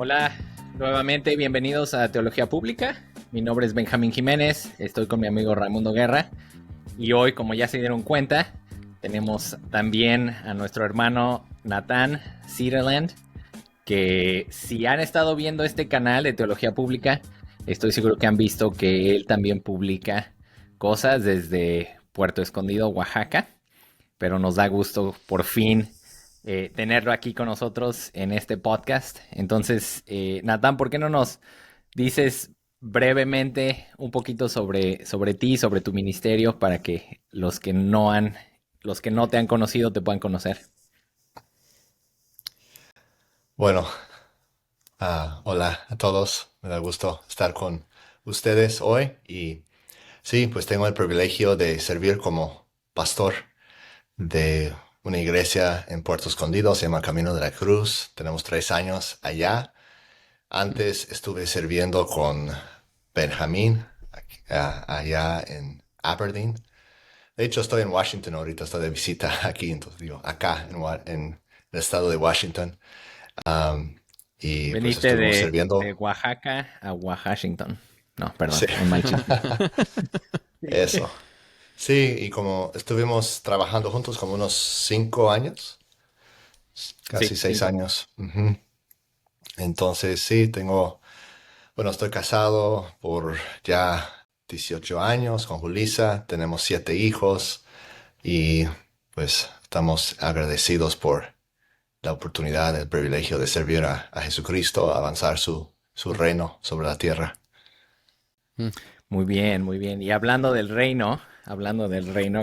Hola, nuevamente bienvenidos a Teología Pública. Mi nombre es Benjamín Jiménez, estoy con mi amigo Raimundo Guerra y hoy, como ya se dieron cuenta, tenemos también a nuestro hermano Nathan Sutherland, que si han estado viendo este canal de Teología Pública, estoy seguro que han visto que él también publica cosas desde Puerto Escondido, Oaxaca, pero nos da gusto por fin tenerlo aquí con nosotros en este podcast. Entonces, Natán, ¿por qué no nos dices brevemente un poquito sobre ti, sobre tu ministerio, para que los que no te han conocido te puedan conocer? Bueno, hola a todos. Me da gusto estar con ustedes hoy y sí, pues tengo el privilegio de servir como pastor de una iglesia en Puerto Escondido, se llama Camino de la Cruz. Tenemos 3 años allá. Antes estuve sirviendo con Benjamín allá en Aberdeen. De hecho, estoy en Washington ahorita, estoy de visita aquí, entonces digo, acá en el estado de Washington. Um, y pues Veniste estuvimos de sirviendo. Oaxaca a Washington. No, perdón, Sí, un mal chiste. eso. Sí, y como estuvimos trabajando juntos como unos 5 años, Sí, casi seis 5. años. Ujú. Entonces, sí, bueno, estoy casado por ya 18 años con Julissa, tenemos 7 hijos y pues estamos agradecidos por la oportunidad, el privilegio de servir a Jesucristo, avanzar su reino sobre la tierra. Mm. Muy bien, muy bien. Y hablando del reino,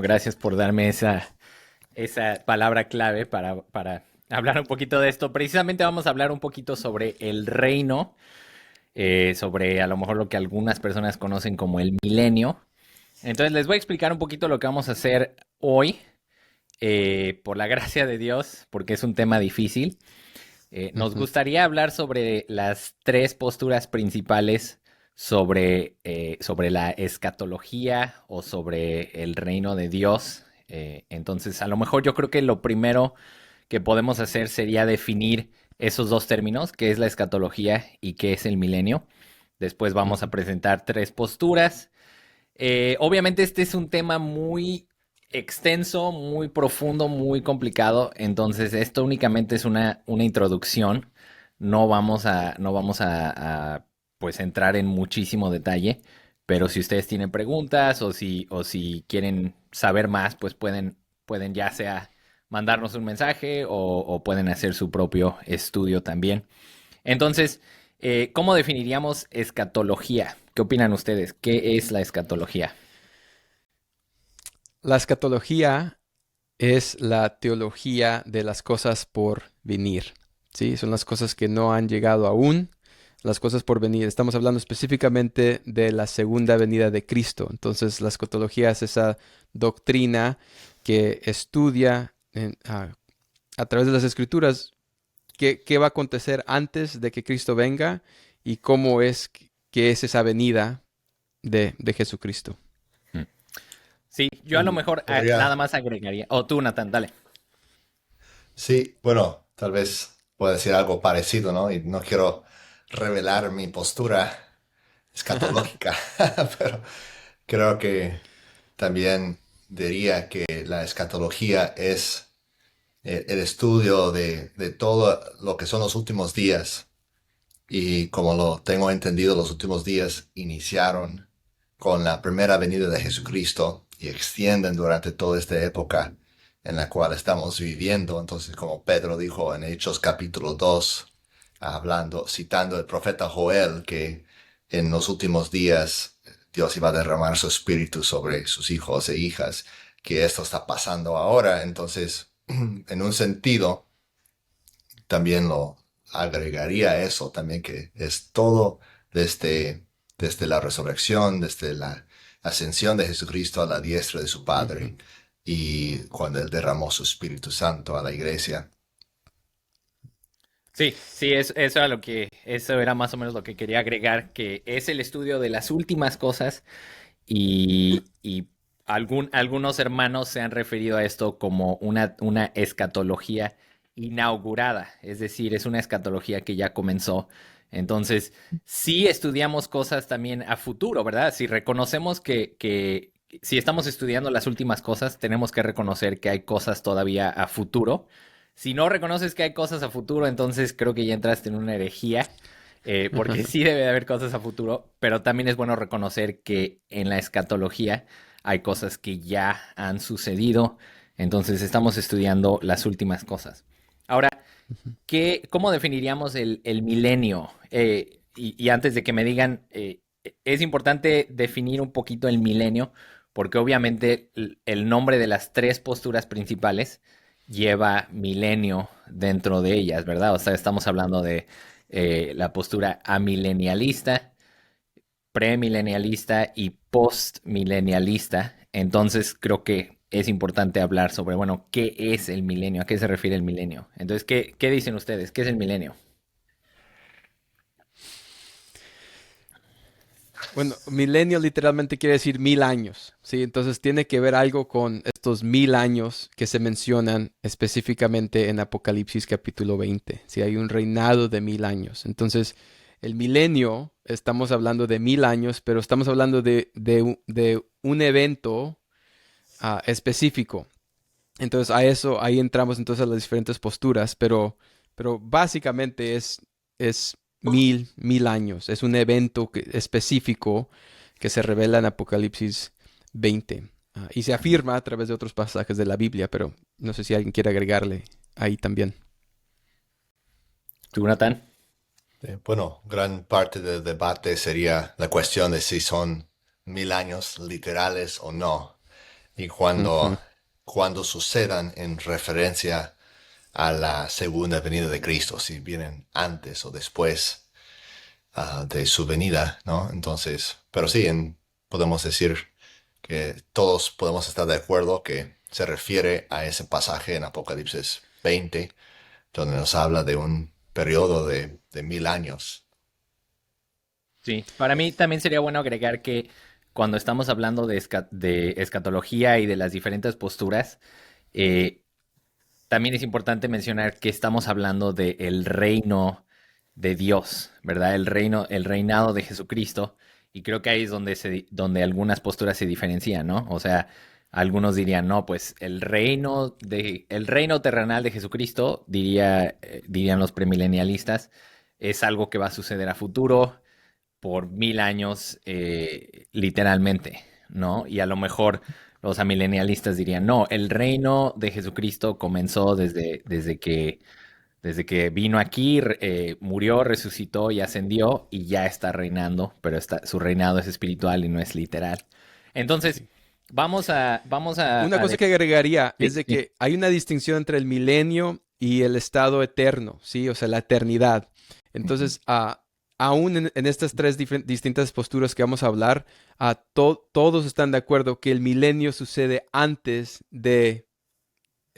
gracias por darme esa palabra clave para hablar un poquito de esto. Precisamente vamos a hablar un poquito sobre el reino, sobre a lo mejor lo que algunas personas conocen como el milenio. Entonces les voy a explicar un poquito lo que vamos a hacer hoy, por la gracia de Dios, porque es un tema difícil. Nos Ujú. gustaría hablar sobre las tres posturas principales sobre la escatología o sobre el reino de Dios. Entonces, a lo mejor yo creo que lo primero que podemos hacer sería definir esos dos términos, qué es la escatología y qué es el milenio. Después vamos a Ujú. presentar tres posturas. Obviamente este es un tema muy extenso, muy profundo, muy complicado. Entonces esto únicamente es una introducción. No vamos a pues entrar en muchísimo detalle. Pero si ustedes tienen preguntas o si quieren saber más, pues pueden ya sea mandarnos un mensaje o pueden hacer su propio estudio también. Entonces, ¿cómo definiríamos escatología? ¿Qué opinan ustedes? ¿Qué es la escatología? La escatología es la teología de las cosas por venir. ¿Sí? Son las cosas que no han llegado aún, las cosas por venir. Estamos hablando específicamente de la segunda venida de Cristo. Entonces, la escatología es esa doctrina que estudia a través de las escrituras qué va a acontecer antes de que Cristo venga y cómo es que es esa venida de Jesucristo. Mm. Sí, yo a lo Y mejor nada podría, más agregaría. O tú, Nathan, dale. sí, bueno, tal vez pueda decir algo parecido, ¿no? Y no quiero revelar mi postura escatológica, pero creo que también diría que la escatología es el estudio de todo lo que son los últimos días. Y como lo tengo entendido, los últimos días iniciaron con la primera venida de Jesucristo y extienden durante toda esta época en la cual estamos viviendo. Entonces, como Pedro dijo en Hechos capítulo 2, hablando, citando el profeta Joel, que en los últimos días Dios iba a derramar su espíritu sobre sus hijos e hijas, que esto está pasando ahora. Entonces, en un sentido, también lo agregaría eso también, que es todo desde la resurrección, desde la ascensión de Jesucristo a la diestra de su Ujú. Padre y cuando Él derramó su Espíritu Santo a la iglesia. Sí, sí, eso era más o menos lo que quería agregar, que es el estudio de las últimas cosas y algunos hermanos se han referido a esto como una escatología inaugurada, es decir, es una escatología que ya comenzó. Entonces, sí estudiamos cosas también a futuro, ¿verdad? Si reconocemos que si estamos estudiando las últimas cosas, tenemos que reconocer que hay cosas todavía a futuro. Si no reconoces que hay cosas a futuro, entonces creo que ya entraste en una herejía, porque sí debe de haber cosas a futuro, pero también es bueno reconocer que en la escatología hay cosas que ya han sucedido, entonces estamos estudiando las últimas cosas. Ahora, ¿cómo definiríamos el milenio? Y antes de que me digan, es importante definir un poquito el milenio, porque obviamente el nombre de las tres posturas principales lleva milenio dentro de ellas, ¿verdad? O sea, estamos hablando de la postura amilenialista, premilenialista y postmilenialista. Entonces creo que es importante hablar sobre, bueno, ¿qué es el milenio? ¿A qué se refiere el milenio? Entonces, ¿qué dicen ustedes? ¿Qué es el milenio? Bueno, milenio literalmente quiere decir 1000 años, ¿sí? Entonces tiene que ver algo con estos 1000 años que se mencionan específicamente en Apocalipsis capítulo 20. ¿Sí? Hay un reinado de 1000 años. Entonces, el milenio, estamos hablando de 1000 años, pero estamos hablando de un evento específico. Entonces, ahí entramos entonces a las diferentes posturas, pero básicamente es 1000 años. Es un evento específico que se revela en Apocalipsis 20. Y se afirma a través de otros pasajes de la Biblia, pero no sé si alguien quiere agregarle ahí también. ¿Tú, Natán? Bueno, gran parte del debate sería la cuestión de si son 1000 años literales o no, y Ujú. cuando sucedan en referencia a la segunda venida de Cristo, si vienen antes o después de su venida, ¿no? Entonces, pero sí, podemos decir que todos podemos estar de acuerdo que se refiere a ese pasaje en Apocalipsis 20, donde nos habla de un periodo de 1000 años. Sí, para mí también sería bueno agregar que cuando estamos hablando de escatología y de las diferentes posturas, eh, también es importante mencionar que estamos hablando del reino de Dios, ¿verdad? El reinado de Jesucristo. Y creo que ahí es donde algunas posturas se diferencian, ¿no? O sea, algunos dirían, no, pues el reino terrenal de Jesucristo, dirían los premilenialistas, es algo que va a suceder a futuro por 1000 años, literalmente, ¿no? Y a lo mejor los amilenialistas dirían, no, el reino de Jesucristo comenzó desde que vino aquí, murió, resucitó y ascendió y ya está reinando, pero su reinado es espiritual y no es literal. Entonces, Sí. vamos a, Una a cosa de- que agregaría es sí, de sí. que hay una distinción entre el milenio y el estado eterno, ¿sí? O sea, la eternidad. Ujú. Entonces, aún en estas tres distintas posturas que vamos a hablar, todos están de acuerdo que el milenio sucede antes de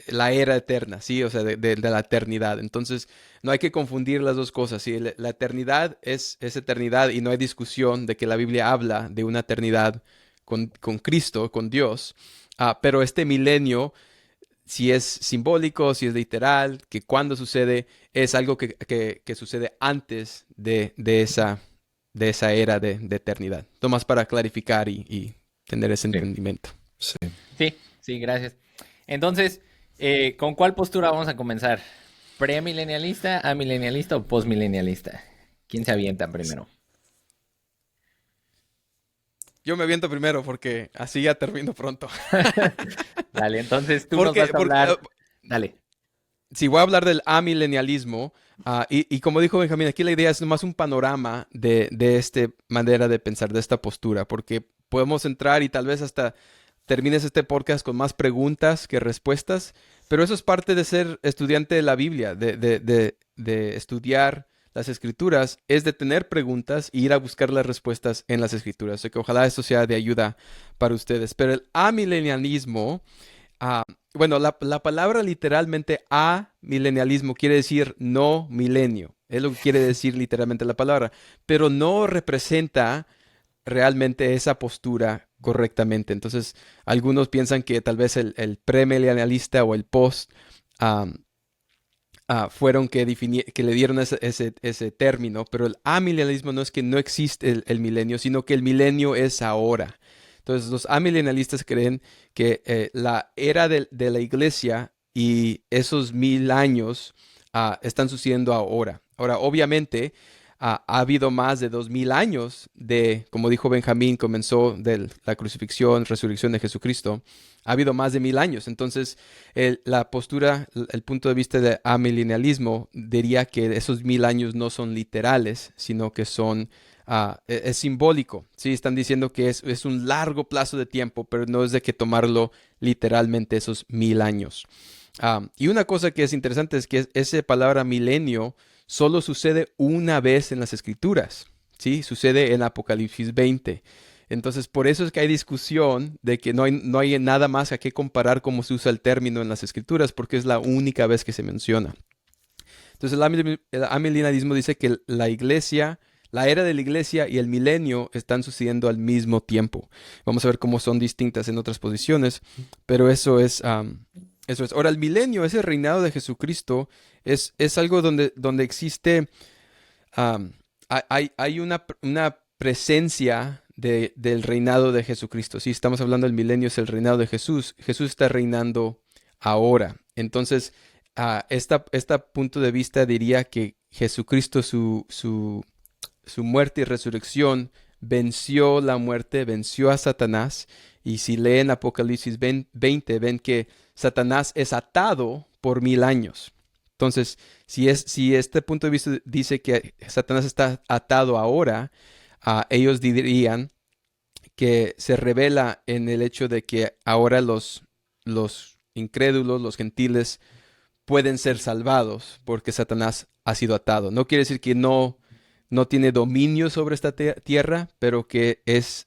la era eterna, ¿sí? O sea, de la eternidad. Entonces, no hay que confundir las dos cosas, ¿sí? La eternidad es eternidad y no hay discusión de que la Biblia habla de una eternidad con Cristo, con Dios. Pero este milenio, si es simbólico, si es literal, que cuando sucede, es algo que sucede antes de esa era de eternidad. Tomás para clarificar y tener ese Sí, entendimiento. Sí. sí, sí, gracias. Entonces, ¿con cuál postura vamos a comenzar? ¿Premilenialista, amilenialista o postmilenialista? ¿Quién se avienta primero? Yo me aviento primero porque así ya termino pronto. Dale, entonces tú nos Porque, vas a porque hablar. Dale. si voy a hablar del amilenialismo, y como dijo Benjamín, aquí la idea es más un panorama de esta manera de pensar, de esta postura, porque podemos entrar y tal vez hasta termines este podcast con más preguntas que respuestas, pero eso es parte de ser estudiante de la Biblia, de estudiar las escrituras, es de tener preguntas e ir a buscar las respuestas en las escrituras. O sea que ojalá esto sea de ayuda para ustedes. Pero el amilenialismo Ah, bueno, la palabra literalmente amilenialismo quiere decir no milenio. Es lo que quiere decir literalmente la palabra, pero no representa realmente esa postura correctamente. Entonces, algunos piensan que tal vez el premilenialista o el post fueron que le dieron ese término, pero el amilenialismo no es que no existe el milenio, sino que el milenio es ahora. Entonces, los amilenialistas creen que la era de la iglesia y esos 1000 años están sucediendo ahora. Ahora, obviamente, ha habido más de 2000 años como dijo Benjamín, comenzó de la crucifixión, resurrección de Jesucristo. Ha habido más de 1000 años. Entonces, la postura, el punto de vista de amilenialismo diría que esos 1000 años no son literales, sino que son es simbólico. Sí, están diciendo que es un largo plazo de tiempo, pero no es de que tomarlo literalmente esos 1000 años. Y una cosa que es interesante es que esa palabra milenio solo sucede una vez en las Escrituras, ¿sí? Sucede en Apocalipsis 20. Entonces, por eso es que hay discusión de que no hay nada más a qué comparar cómo se usa el término en las Escrituras, porque es la única vez que se menciona. Entonces, el amilenialismo dice que la iglesia, la era de la iglesia y el milenio están sucediendo al mismo tiempo. Vamos a ver cómo son distintas en otras posiciones, pero eso es. Ahora, el milenio, ese reinado de Jesucristo, es algo donde existe, hay una presencia del reinado de Jesucristo. Si estamos hablando del milenio, es el reinado de Jesús. Jesús está reinando ahora. Entonces, este punto de vista diría que Jesucristo, su muerte y resurrección, venció la muerte, venció a Satanás. Y si leen Apocalipsis 20, ven que Satanás es atado por 1000 años. Entonces, si este punto de vista dice que Satanás está atado ahora, ellos dirían que se revela en el hecho de que ahora los incrédulos, los gentiles, pueden ser salvados porque Satanás ha sido atado. No quiere decir que no tiene dominio sobre esta tierra, pero que es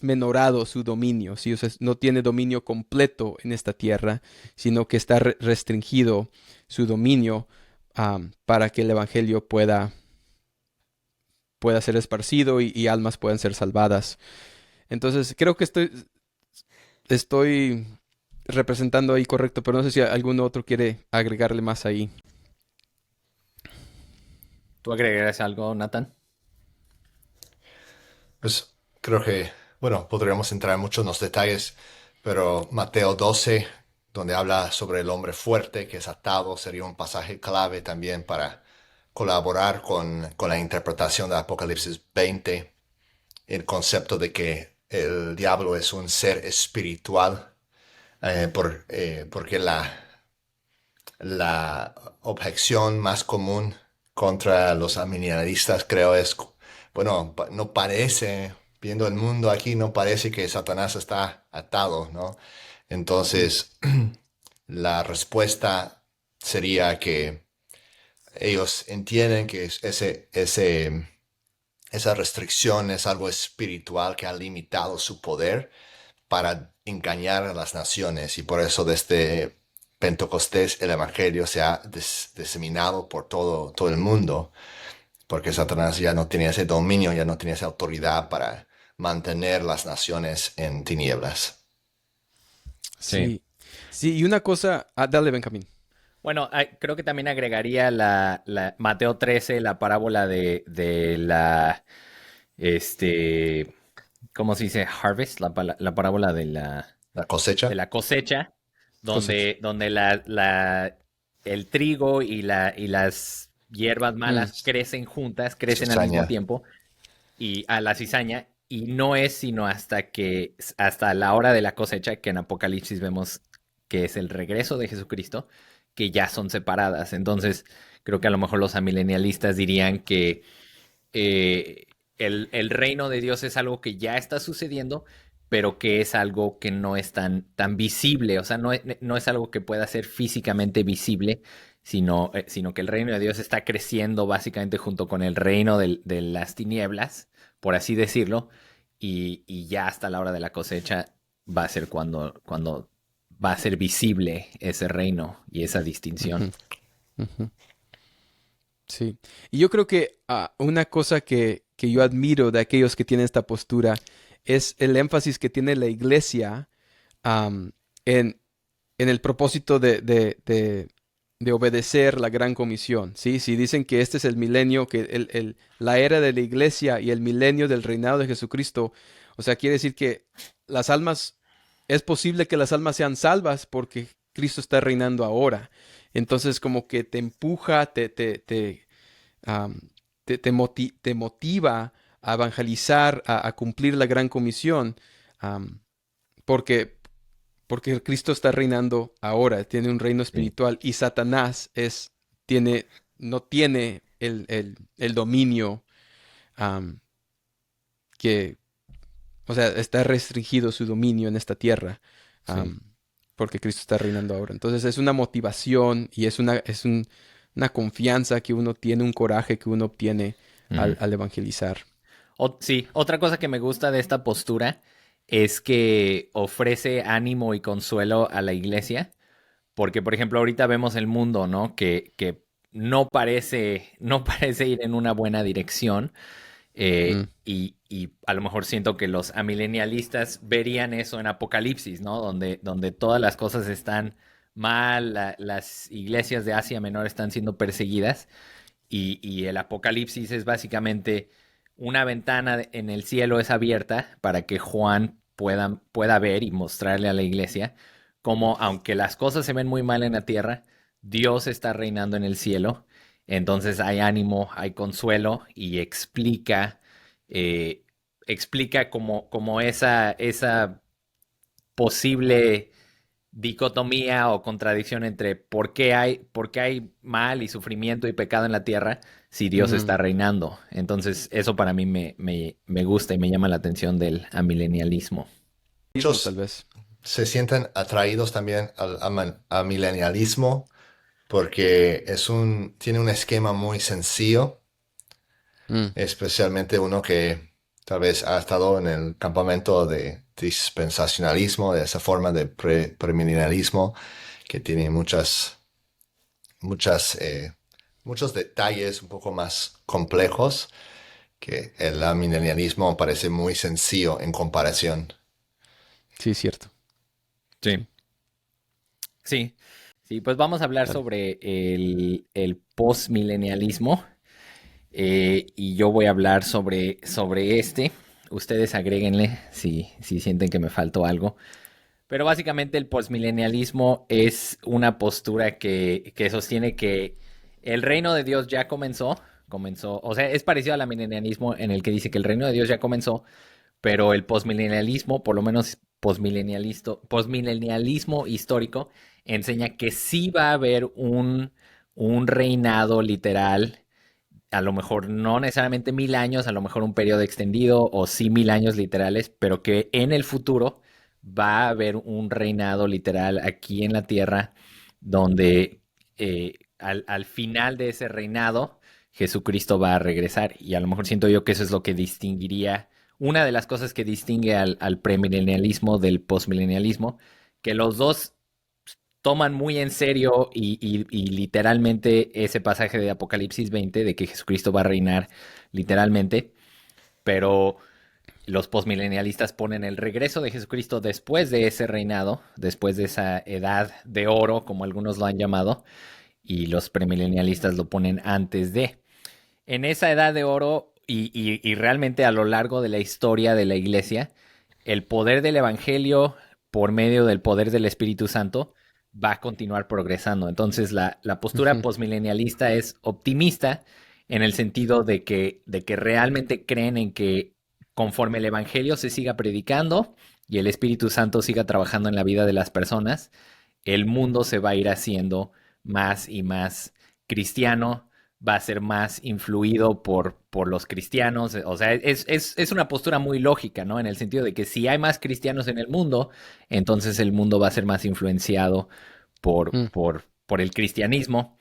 menorado su dominio, ¿sí? O sea, no tiene dominio completo en esta tierra, sino que está restringido su dominio para que el evangelio pueda ser esparcido y almas puedan ser salvadas. Entonces, creo que estoy representando ahí correcto, pero no sé si algún otro quiere agregarle más ahí. ¿Tú agregarás algo, Nathan? Pues creo que, bueno, podríamos entrar en muchos los detalles, pero Mateo 12, donde habla sobre el hombre fuerte que es atado, sería un pasaje clave también para colaborar con la interpretación de Apocalipsis 20, el concepto de que el diablo es un ser espiritual, porque la objeción más común contra los amilenialistas, creo, es, bueno, no parece, viendo el mundo aquí, no parece que Satanás está atado, ¿no? Entonces, la respuesta sería que ellos entienden que esa restricción es algo espiritual que ha limitado su poder para engañar a las naciones, y por eso desde Pentecostés el evangelio se ha diseminado por todo el mundo, porque Satanás ya no tenía ese dominio, ya no tenía esa autoridad para mantener las naciones en tinieblas. Sí. Sí, y una cosa, dale, Benjamín. Bueno, creo que también agregaría la Mateo 13, la parábola de la, este, ¿cómo se dice? Harvest, la parábola de La de cosecha. la cosecha, Cosecha. donde el trigo y las hierbas Mm, malas crecen juntas, crecen al mismo Cizaña. tiempo, y a la cizaña, y no es sino hasta la hora de la cosecha, que en Apocalipsis vemos que es el regreso de Jesucristo, que ya son separadas. Entonces, creo que a lo mejor los amilenialistas dirían que eh, el reino de Dios es algo que ya está sucediendo, pero que es algo que no es tan visible, o sea, no es algo que pueda ser físicamente visible, sino que el reino de Dios está creciendo básicamente junto con el reino de las tinieblas, por así decirlo, y ya hasta la hora de la cosecha va a ser cuando va a ser visible ese reino y esa distinción. ujú, ujú. Sí. Y yo creo que una cosa que yo admiro de aquellos que tienen esta postura es el énfasis que tiene la iglesia am, en el propósito de obedecer la gran comisión, ¿sí? Si dicen que este es el milenio, que la era de la iglesia y el milenio del reinado de Jesucristo, o sea, quiere decir que las almas, es posible que las almas sean salvas porque Cristo está reinando ahora. Entonces, como que te empuja, am, te motiva a evangelizar, a cumplir la gran comisión, am, porque Cristo está reinando ahora, tiene un reino Sí. espiritual y Satanás tiene, no tiene el dominio am, que, o sea, está restringido su dominio en esta tierra, Sí. am, porque Cristo está reinando ahora. Entonces es una motivación y una confianza que uno tiene, un coraje que uno obtiene Ujú. al evangelizar. Sí, otra cosa que me gusta de esta postura es que ofrece ánimo y consuelo a la iglesia, porque por ejemplo ahorita vemos el mundo, ¿no? Que no parece ir en una buena dirección. Mm, Y a lo mejor siento que los amilenialistas verían eso en Apocalipsis, ¿no? Donde todas las cosas están mal, las iglesias de Asia Menor están siendo perseguidas y el Apocalipsis es básicamente una ventana en el cielo es abierta para que Juan pueda ver y mostrarle a la iglesia cómo, aunque las cosas se ven muy mal en la tierra, Dios está reinando en el cielo. Entonces hay ánimo, hay consuelo y eh, explica como esa posible dicotomía o contradicción entre por qué hay mal y sufrimiento y pecado en la tierra si Dios está ujú. reinando. Entonces, eso para mí me gusta y me llama la atención del amilenialismo. Tal Muchos vez. se sienten atraídos también al milenialismo porque tiene un esquema muy sencillo, Mm, especialmente uno que tal vez ha estado en el campamento de dispensacionalismo, de esa forma de premilenialismo, que tiene muchas, muchos detalles un poco más complejos, que el amilenialismo parece muy sencillo en comparación. sí, cierto. Sí. Sí, Sí, sí, pues vamos a hablar dale. sobre el postmilenialismo y yo voy a hablar sobre este. Ustedes agréguenle si sienten que me faltó algo. Pero básicamente el postmilenialismo es una postura que sostiene que el reino de Dios ya comenzó, o sea, es parecido al milenialismo en el que dice que el reino de Dios ya comenzó, pero el postmilenialismo, por lo menos postmilenialismo histórico, enseña que sí va a haber un reinado literal, a lo mejor no necesariamente 1000 años, a lo mejor un periodo extendido o sí 1000 años literales, pero que en el futuro va a haber un reinado literal aquí en la tierra donde al final de ese reinado Jesucristo va a regresar y a lo mejor siento yo que eso es lo que distinguiría, una de las cosas que distingue al premilenialismo del postmilenialismo, que los dos toman muy en serio y literalmente ese pasaje de Apocalipsis 20 de que Jesucristo va a reinar literalmente, pero los postmilenialistas ponen el regreso de Jesucristo después de ese reinado, después de esa edad de oro, como algunos lo han llamado, y los premilenialistas lo ponen antes de. En esa edad de oro y realmente a lo largo de la historia de la iglesia, el poder del Evangelio por medio del poder del Espíritu Santo va a continuar progresando. Entonces la postura Ujú, postmilenialista es optimista en el sentido de que realmente creen en que conforme el Evangelio se siga predicando y el Espíritu Santo siga trabajando en la vida de las personas, el mundo se va a ir haciendo más y más cristiano, va a ser más influido por los cristianos. O sea, es una postura muy lógica, ¿no? En el sentido de que si hay más cristianos en el mundo, entonces el mundo va a ser más influenciado mm. por el cristianismo.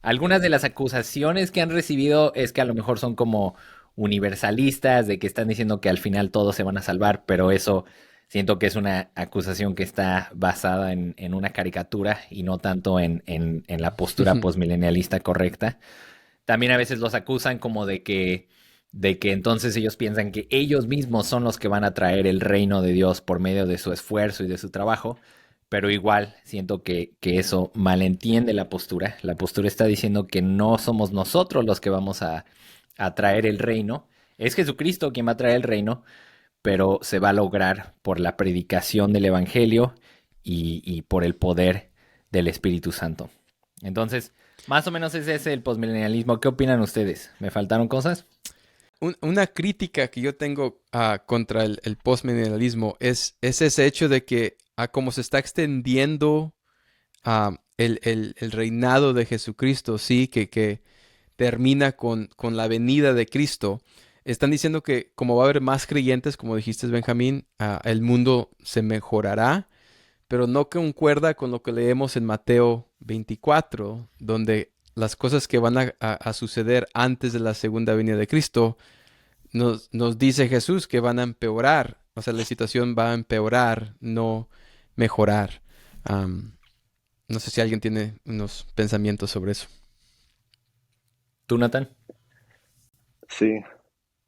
Algunas de las acusaciones que han recibido es que a lo mejor son como universalistas, de que están diciendo que al final todos se van a salvar, pero eso siento que es una acusación que está basada en una caricatura y no tanto en la postura postmilenialista correcta. También a veces los acusan como de que entonces ellos piensan que ellos mismos son los que van a traer el reino de Dios por medio de su esfuerzo y de su trabajo, pero igual siento que eso malentiende la postura. La postura está diciendo que no somos nosotros los que vamos a traer el reino, es Jesucristo quien va a traer el reino, pero se va a lograr por la predicación del Evangelio y por el poder del Espíritu Santo. Entonces, más o menos ese es el posmilenialismo. ¿Qué opinan ustedes? ¿Me faltaron cosas? Una crítica que yo tengo contra el postmilenialismo es ese hecho de que como se está extendiendo el reinado de Jesucristo, sí, que termina con la venida de Cristo, están diciendo que como va a haber más creyentes, como dijiste, Benjamín, el mundo se mejorará, pero no concuerda con lo que leemos en Mateo 24, donde las cosas que van a suceder antes de la segunda venida de Cristo, nos dice Jesús que van a empeorar. O sea, la situación va a empeorar, no mejorar. Am, no sé si alguien tiene unos pensamientos sobre eso. ¿Tú, Nathan? Sí,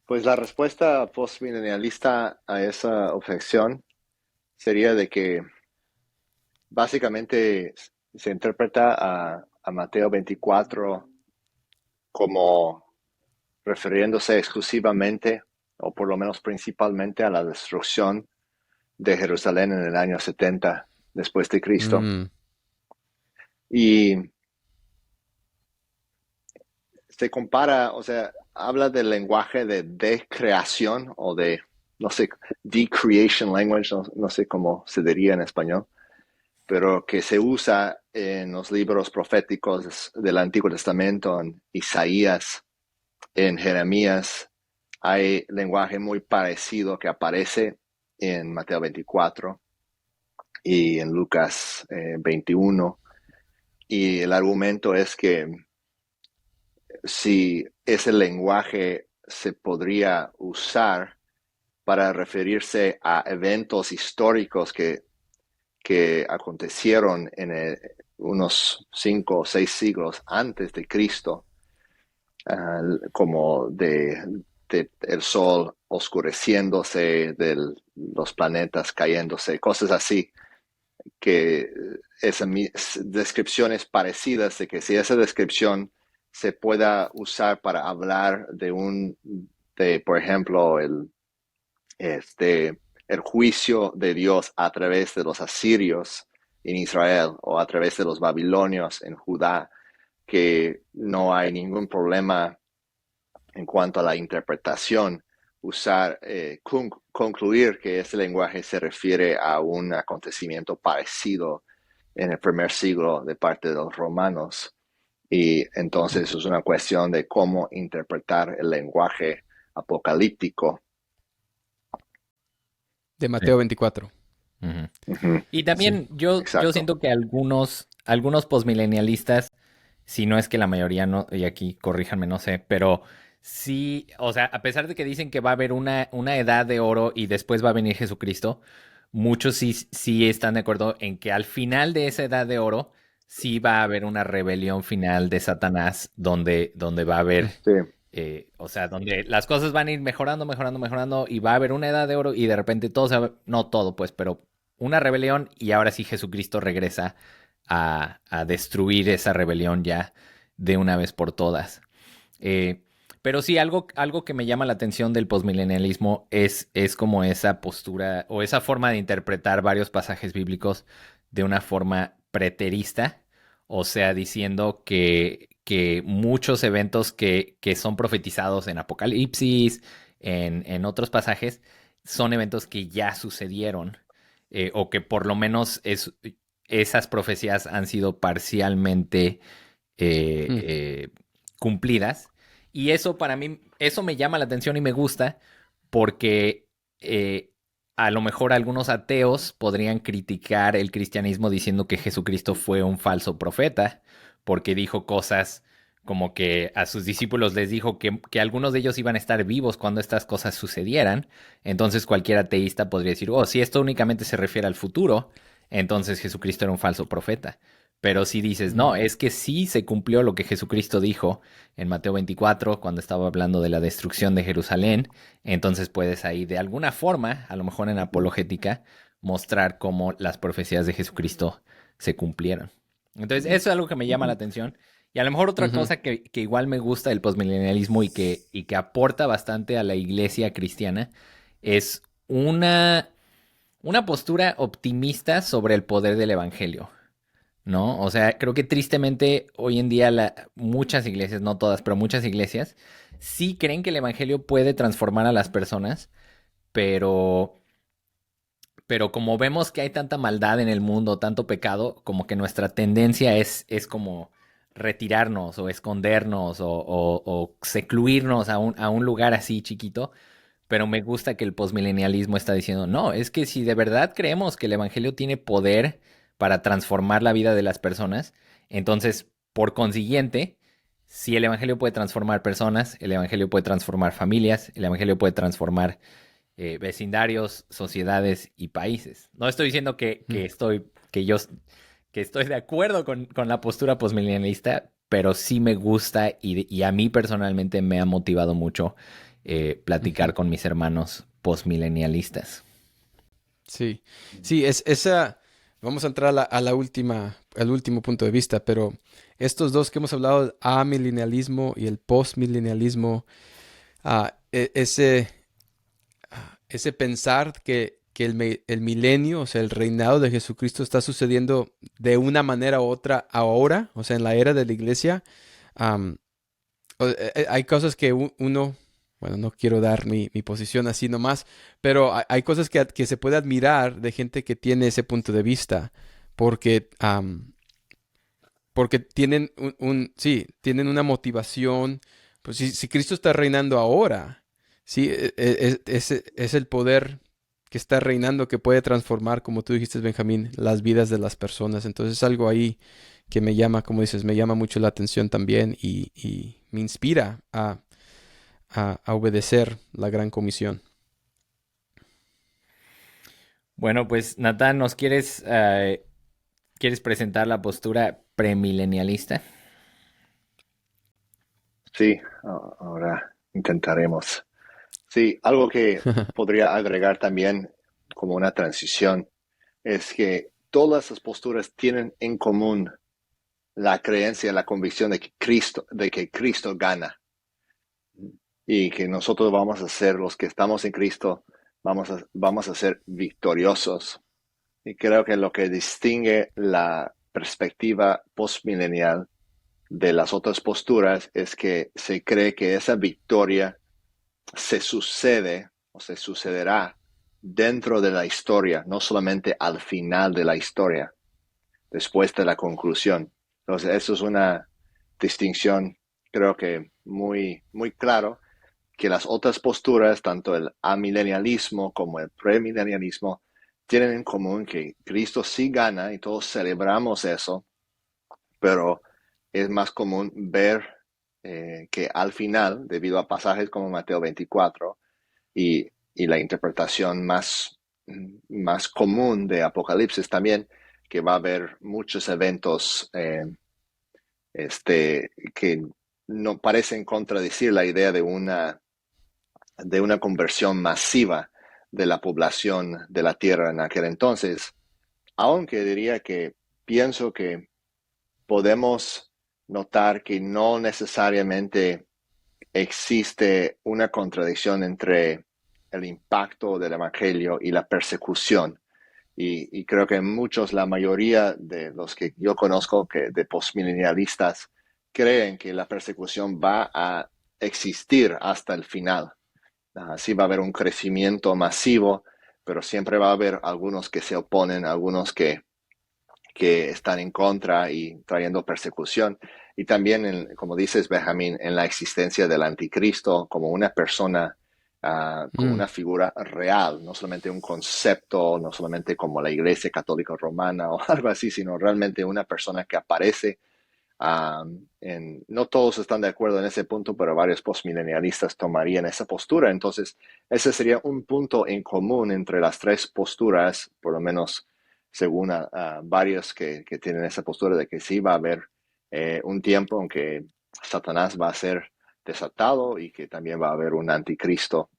pues la respuesta postmilenialista a esa objeción sería de que básicamente se interpreta a Mateo 24 como refiriéndose exclusivamente, o por lo menos principalmente, a la destrucción de Jerusalén en el año 70 después de Cristo. Mm, Y se compara, o sea, habla del lenguaje de decreación o de, no sé, decreation language, no sé cómo se diría en español, pero que se usa en los libros proféticos del Antiguo Testamento, en Isaías, en Jeremías. Hay lenguaje muy parecido que aparece en Mateo 24 y en Lucas 21. Y el argumento es que si ese lenguaje se podría usar para referirse a eventos históricos que acontecieron en unos 5 o 6 siglos antes de Cristo, como de el sol oscureciéndose, de los planetas cayéndose, cosas así, que esas descripciones parecidas, de que si esa descripción se pueda usar para hablar por ejemplo, el juicio de Dios a través de los asirios en Israel o a través de los babilonios en Judá, que no hay ningún problema en cuanto a la interpretación, concluir que ese lenguaje se refiere a un acontecimiento parecido en el primer siglo de parte de los romanos. Y entonces es una cuestión de cómo interpretar el lenguaje apocalíptico. de Mateo 24. Ujú. Ujú, Y Sí. también yo exacto. siento que algunos posmilenialistas, si no es que la mayoría no, y aquí corríjanme, no sé, pero sí, o sea, a pesar de que dicen que va a haber una edad de oro y después va a venir Jesucristo, muchos sí están de acuerdo en que al final de esa edad de oro sí va a haber una rebelión final de Satanás donde va a haber, Sí, o sea, donde las cosas van a ir mejorando, mejorando, mejorando y va a haber una edad de oro y de repente todo no todo, pues, pero una rebelión y ahora sí Jesucristo regresa a destruir esa rebelión ya de una vez por todas. Eh, pero sí, algo que me llama la atención del posmilenialismo es como esa postura o esa forma de interpretar varios pasajes bíblicos de una forma preterista, o sea, diciendo que muchos eventos que son profetizados en Apocalipsis, en otros pasajes, son eventos que ya sucedieron, o que por lo menos esas profecías han sido parcialmente eh, Mm. eh, cumplidas. Y eso para mí, eso me llama la atención y me gusta porque a lo mejor algunos ateos podrían criticar el cristianismo diciendo que Jesucristo fue un falso profeta porque dijo cosas como que a sus discípulos les dijo que algunos de ellos iban a estar vivos cuando estas cosas sucedieran. Entonces cualquier ateísta podría decir, oh, si esto únicamente se refiere al futuro, entonces Jesucristo era un falso profeta. Pero si dices, no, Mm. es que sí se cumplió lo que Jesucristo dijo en Mateo 24, cuando estaba hablando de la destrucción de Jerusalén, entonces puedes ahí de alguna forma, a lo mejor en apologética, mostrar cómo las profecías de Jesucristo se cumplieron. Entonces, eso es algo que me llama la atención. Y a lo mejor otra Ujú. cosa que igual me gusta del postmilenialismo y que aporta bastante a la iglesia cristiana es una postura optimista sobre el poder del evangelio, ¿no? O sea, creo que tristemente hoy en día muchas iglesias, no todas, pero muchas iglesias, sí creen que el evangelio puede transformar a las personas, pero, pero como vemos que hay tanta maldad en el mundo, tanto pecado, como que nuestra tendencia es como retirarnos o escondernos o secluirnos a un lugar así chiquito. Pero me gusta que el postmilenialismo está diciendo, no, es que si de verdad creemos que el Evangelio tiene poder para transformar la vida de las personas, entonces, por consiguiente, si el Evangelio puede transformar personas, el Evangelio puede transformar familias, el Evangelio puede transformar vecindarios, sociedades y países. No estoy diciendo que estoy de acuerdo con la postura postmilenialista, pero sí me gusta y a mí personalmente me ha motivado mucho platicar Ujú. con mis hermanos postmilenialistas. Sí, sí, vamos a entrar al último punto de vista, pero estos dos que hemos hablado, el amilenialismo y el postmilenialismo, ese ese pensar que el milenio, o sea, el reinado de Jesucristo está sucediendo de una manera u otra ahora, o sea, en la era de la iglesia. am, Hay cosas que uno, bueno, no quiero dar mi posición así nomás, pero hay cosas que se puede admirar de gente que tiene ese punto de vista, porque, porque tienen sí, tienen una motivación. Pues si Cristo está reinando ahora, sí, es el poder que está reinando que puede transformar, como tú dijiste, Benjamín, las vidas de las personas. Entonces es algo ahí que me llama, como dices, me llama mucho la atención también y me inspira a obedecer la gran comisión. Bueno, pues Natán, ¿quieres presentar la postura premilenialista? Sí, ahora intentaremos. Sí, algo que podría agregar también como una transición es que todas esas posturas tienen en común la creencia, la convicción de que Cristo gana y que nosotros vamos a ser los que estamos en Cristo, vamos a ser victoriosos. Y creo que lo que distingue la perspectiva postmilenial de las otras posturas es que se cree que esa victoria se sucede o se sucederá dentro de la historia, no solamente al final de la historia, después de la conclusión. Entonces, eso es una distinción, creo que muy, muy claro, que las otras posturas, tanto el amilenialismo como el premilenialismo, tienen en común que Cristo sí gana y todos celebramos eso, pero es más común ver que al final, debido a pasajes como Mateo 24 y la interpretación más común de Apocalipsis también, que va a haber muchos eventos que no parecen contradecir la idea de una conversión masiva de la población de la tierra en aquel entonces, aunque diría que pienso que podemos notar que no necesariamente existe una contradicción entre el impacto del Evangelio y la persecución. Y creo que muchos, la mayoría de los que yo conozco de postmilenialistas, creen que la persecución va a existir hasta el final. Sí va a haber un crecimiento masivo, pero siempre va a haber algunos que se oponen, algunos que están en contra y trayendo persecución. Y también, como dices, Benjamín, en la existencia del anticristo como una persona, como Mm, una figura real, no solamente un concepto, no solamente como la Iglesia Católica Romana o algo así, sino realmente una persona que aparece. No todos están de acuerdo en ese punto, pero varios postmilenialistas tomarían esa postura. Entonces, ese sería un punto en común entre las tres posturas, por lo menos según varios que tienen esa postura de que sí va a haber un tiempo en que Satanás va a ser desatado y que también va a haber un anticristo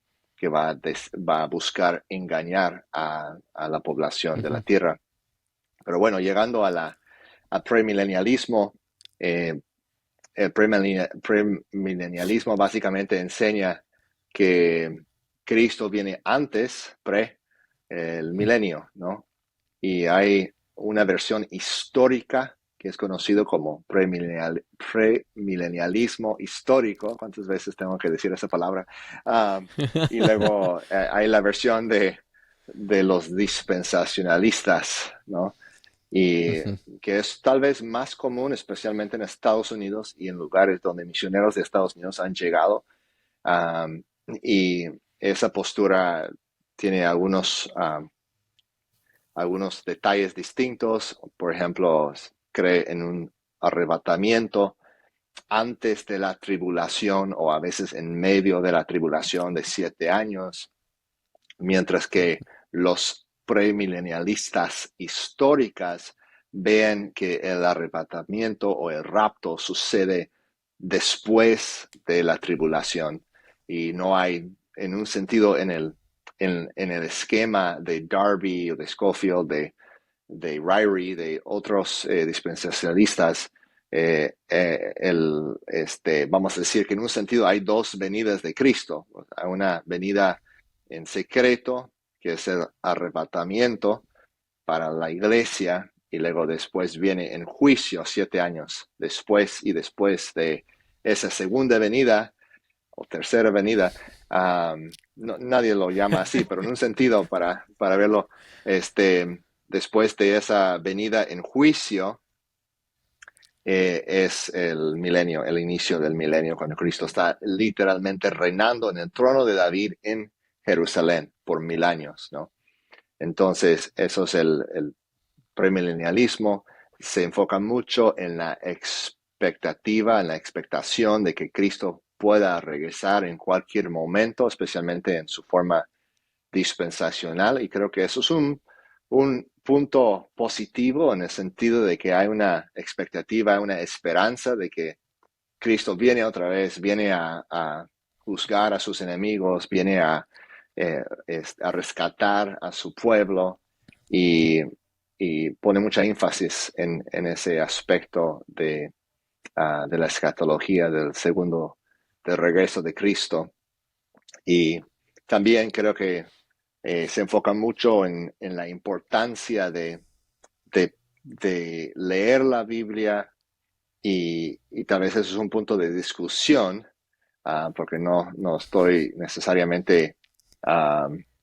que va a buscar engañar a la población de la Ujú. tierra. Pero bueno, llegando al premilenialismo, el premilenialismo básicamente enseña que Cristo viene antes, el milenio, ¿no? Y hay una versión histórica que es conocido como premilenialismo histórico. ¿Cuántas veces tengo que decir esa palabra? Y luego hay la versión de los dispensacionalistas, ¿no? Y Ujú. que es tal vez más común, especialmente en Estados Unidos y en lugares donde misioneros de Estados Unidos han llegado. Um, y esa postura tiene algunos detalles distintos. Por ejemplo, cree en un arrebatamiento antes de la tribulación o a veces en medio de la tribulación de 7 años, mientras que los premilenialistas históricas ven que el arrebatamiento o el rapto sucede después de la tribulación y no hay, en un sentido, en el esquema de Darby o de Scofield, de Ryrie, de otros dispensacionalistas, vamos a decir que en un sentido hay dos venidas de Cristo. Hay una venida en secreto, que es el arrebatamiento para la iglesia, y luego después viene en juicio 7 años después, y después de esa segunda venida o tercera venida, nadie lo llama así, pero en un sentido para verlo, después de esa venida en juicio, es el milenio, el inicio del milenio, cuando Cristo está literalmente reinando en el trono de David en Jerusalén por 1000 años, ¿no? Entonces, eso es el premilenialismo. Se enfoca mucho en la expectativa, en la expectación de que Cristo pueda regresar en cualquier momento, especialmente en su forma dispensacional. Y creo que eso es un punto positivo en el sentido de que hay una expectativa, una esperanza de que Cristo viene otra vez, viene a juzgar a sus enemigos, viene a rescatar a su pueblo, y, y pone mucha énfasis en ese aspecto de la escatología del regreso de Cristo. Y también creo que se enfoca mucho en la importancia de, de leer la Biblia, y tal vez eso es un punto de discusión, porque no estoy necesariamente,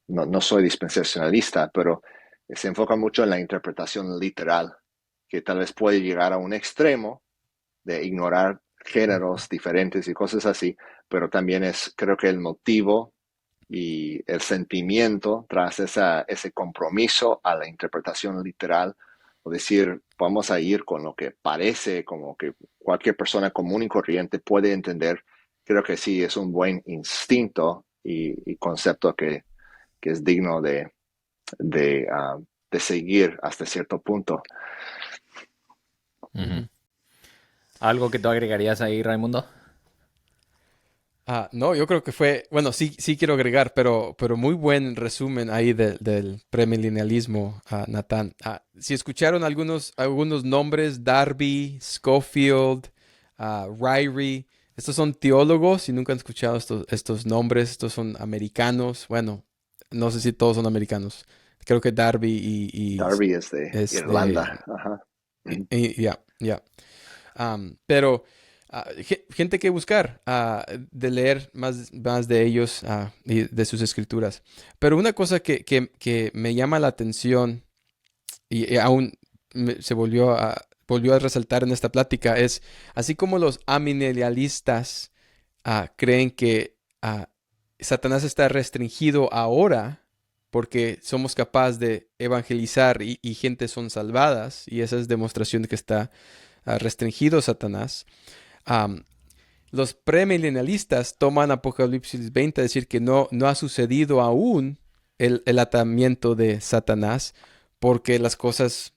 no soy dispensacionalista, pero se enfoca mucho en la interpretación literal, que tal vez puede llegar a un extremo de ignorar géneros diferentes y cosas así, pero también creo que el motivo y el sentimiento tras ese compromiso a la interpretación literal, o decir, vamos a ir con lo que parece como que cualquier persona común y corriente puede entender. Creo que sí es un buen instinto y concepto que es digno de seguir hasta cierto punto. Ujú. Ujú. ¿Algo que tú agregarías ahí, Raimundo? No, yo creo que bueno, sí quiero agregar, pero muy buen resumen ahí del premilenialismo, Natán. Si escucharon algunos nombres, Darby, Scofield, Ryrie, estos son teólogos y nunca han escuchado estos nombres, estos son americanos. Bueno, no sé si todos son americanos. Creo que Darby y Darby es de es de... Irlanda. Ajá. Ya. Pero gente que buscar, de leer más de ellos y de sus escrituras. Pero una cosa que me llama la atención y aún volvió a resaltar en esta plática es, así como los amilenialistas creen que Satanás está restringido ahora porque somos capaces de evangelizar y gente son salvadas, y esa es demostración de que está restringido Satanás. Am, los premilenialistas toman Apocalipsis 20 a decir que no ha sucedido aún el atamiento de Satanás porque las cosas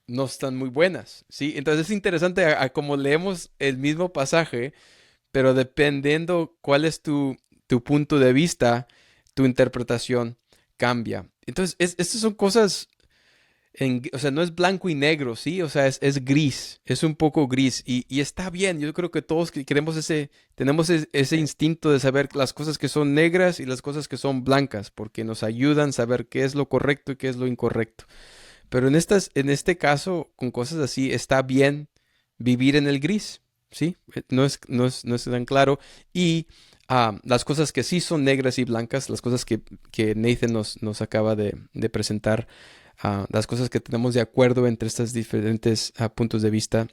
no están muy buenas, ¿sí? Entonces es interesante a cómo leemos el mismo pasaje, pero dependiendo cuál es tu punto de vista, tu interpretación cambia. Entonces, estas son cosas, o sea, no es blanco y negro, ¿sí? O sea, es gris, es un poco gris y está bien. Yo creo que todos queremos tenemos ese instinto de saber las cosas que son negras y las cosas que son blancas, porque nos ayudan a saber qué es lo correcto y qué es lo incorrecto. Pero en este caso, con cosas así, está bien vivir en el gris, ¿sí? No es tan claro. Y las cosas que sí son negras y blancas, las cosas que Nathan nos acaba de presentar, las cosas que tenemos de acuerdo entre estos diferentes puntos de vista,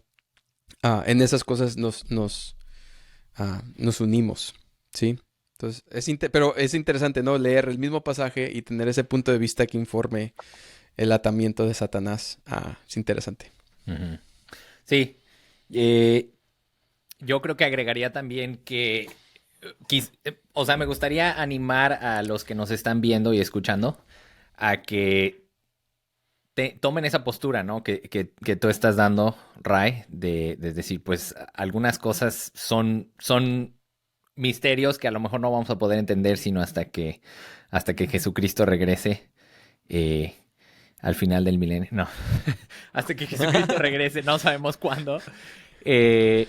en esas cosas nos unimos, ¿sí? Entonces, pero es interesante, ¿no? Leer el mismo pasaje y tener ese punto de vista que informe el atamiento de Satanás. Es interesante. Ujú. Sí. Eh, yo creo que agregaría también que, o sea, me gustaría animar a los que nos están viendo y escuchando a que tomen esa postura, ¿no? Que tú estás dando, Ray, de decir, pues algunas cosas son misterios que a lo mejor no vamos a poder entender sino hasta que Jesucristo regrese eh, al final del milenio. No, hasta que Jesucristo regrese, no sabemos cuándo. Eh,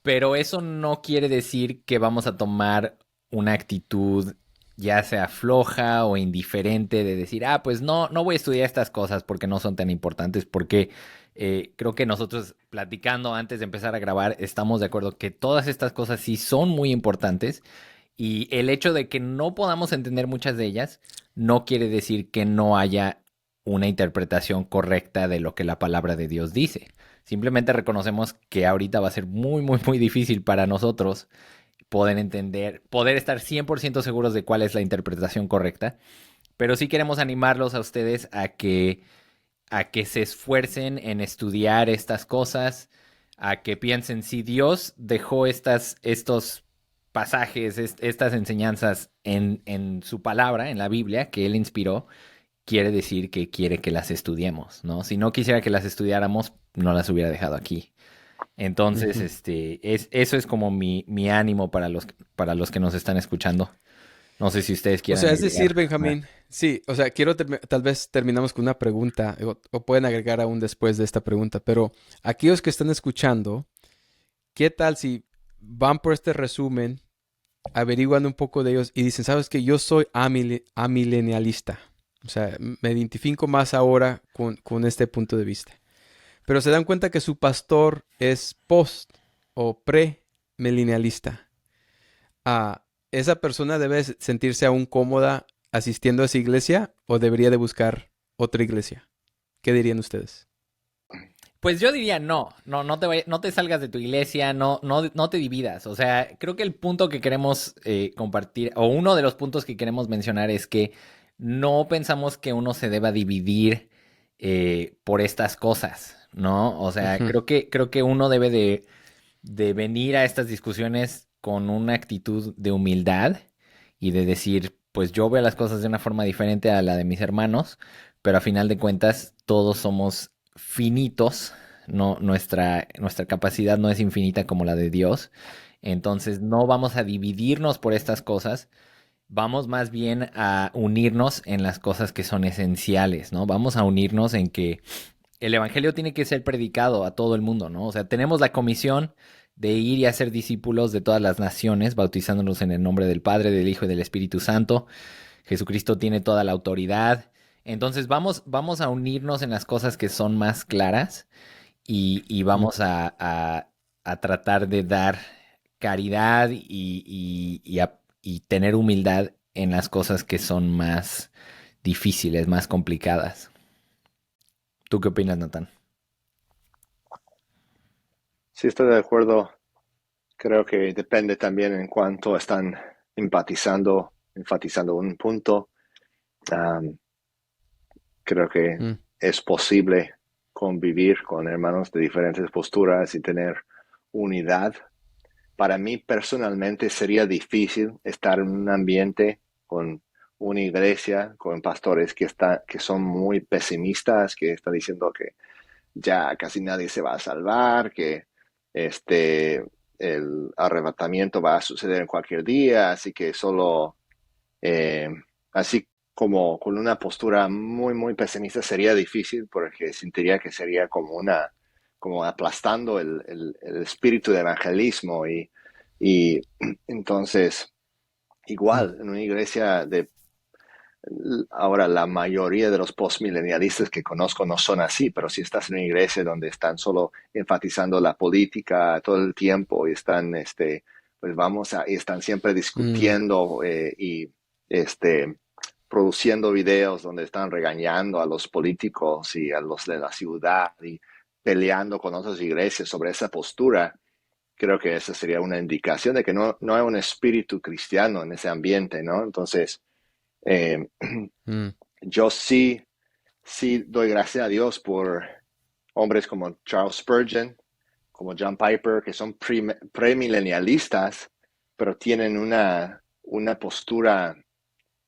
pero eso no quiere decir que vamos a tomar una actitud ya sea floja o indiferente de decir, pues no voy a estudiar estas cosas porque no son tan importantes, porque creo que nosotros platicando antes de empezar a grabar estamos de acuerdo que todas estas cosas sí son muy importantes y el hecho de que no podamos entender muchas de ellas no quiere decir que no haya una interpretación correcta de lo que la palabra de Dios dice. Simplemente reconocemos que ahorita va a ser muy, muy, muy difícil para nosotros poder entender, poder estar 100% seguros de cuál es la interpretación correcta, pero sí queremos animarlos a ustedes a que se esfuercen en estudiar estas cosas, a que piensen si Dios dejó estos pasajes, estas enseñanzas en su palabra, en la Biblia, que Él inspiró, quiere decir que quiere que las estudiemos, ¿no? Si no quisiera que las estudiáramos, no las hubiera dejado aquí. Entonces, Ujú. eso es como mi ánimo para los que nos están escuchando. No sé si ustedes O quieran sea, es agregar. decir, Benjamín, sí, o sea, tal vez terminamos con una pregunta, o pueden agregar aún después de esta pregunta, pero aquellos que están escuchando, ¿qué tal si van por este resumen, averiguan un poco de ellos y dicen, sabes que yo soy amilenialista? O sea, me identifico más ahora con este punto de vista. Pero se dan cuenta que su pastor es post o pre-milenialista. ¿Esa persona debe sentirse aún cómoda asistiendo a esa iglesia o debería de buscar otra iglesia? ¿Qué dirían ustedes? Pues yo diría no te salgas de tu iglesia, no te dividas. O sea, creo que el punto que queremos compartir, o uno de los puntos que queremos mencionar es que no pensamos que uno se deba dividir por estas cosas, ¿no? O sea, Ujú. creo que uno debe de venir a estas discusiones con una actitud de humildad y de decir, pues yo veo las cosas de una forma diferente a la de mis hermanos, pero a final de cuentas todos somos finitos, no, nuestra capacidad no es infinita como la de Dios, entonces no vamos a dividirnos por estas cosas, vamos más bien a unirnos en las cosas que son esenciales, ¿no? Vamos a unirnos en que el evangelio tiene que ser predicado a todo el mundo, ¿no? O sea, tenemos la comisión de ir y hacer discípulos de todas las naciones, bautizándolos en el nombre del Padre, del Hijo y del Espíritu Santo. Jesucristo tiene toda la autoridad. Entonces vamos a unirnos en las cosas que son más claras y Mm. vamos a tratar de dar caridad y tener humildad en las cosas que son más difíciles, más complicadas. ¿Tú qué opinas, Natán? Sí, estoy de acuerdo. Creo que depende también en cuanto están enfatizando un punto. Am, Creo que Mm. es posible convivir con hermanos de diferentes posturas y tener unidad. Para mí personalmente sería difícil estar en un ambiente con una iglesia, con pastores que son muy pesimistas, que están diciendo que ya casi nadie se va a salvar, que este, el arrebatamiento va a suceder en cualquier día, así que solo Eh, Así como con una postura muy, muy pesimista sería difícil porque sentiría que sería como aplastando el espíritu de evangelismo y entonces, Mm, igual, en una iglesia de ahora, la mayoría de los postmilenialistas que conozco no son así, pero si estás en una iglesia donde están solo enfatizando la política todo el tiempo y están, pues y están siempre mm, discutiendo y este, produciendo videos donde están regañando a los políticos y a los de la ciudad y peleando con otras iglesias sobre esa postura, creo que esa sería una indicación de que no hay un espíritu cristiano en ese ambiente, ¿no? Entonces, eh, mm, yo sí doy gracias a Dios por hombres como Charles Spurgeon, como John Piper, que son premilenialistas, pero tienen una postura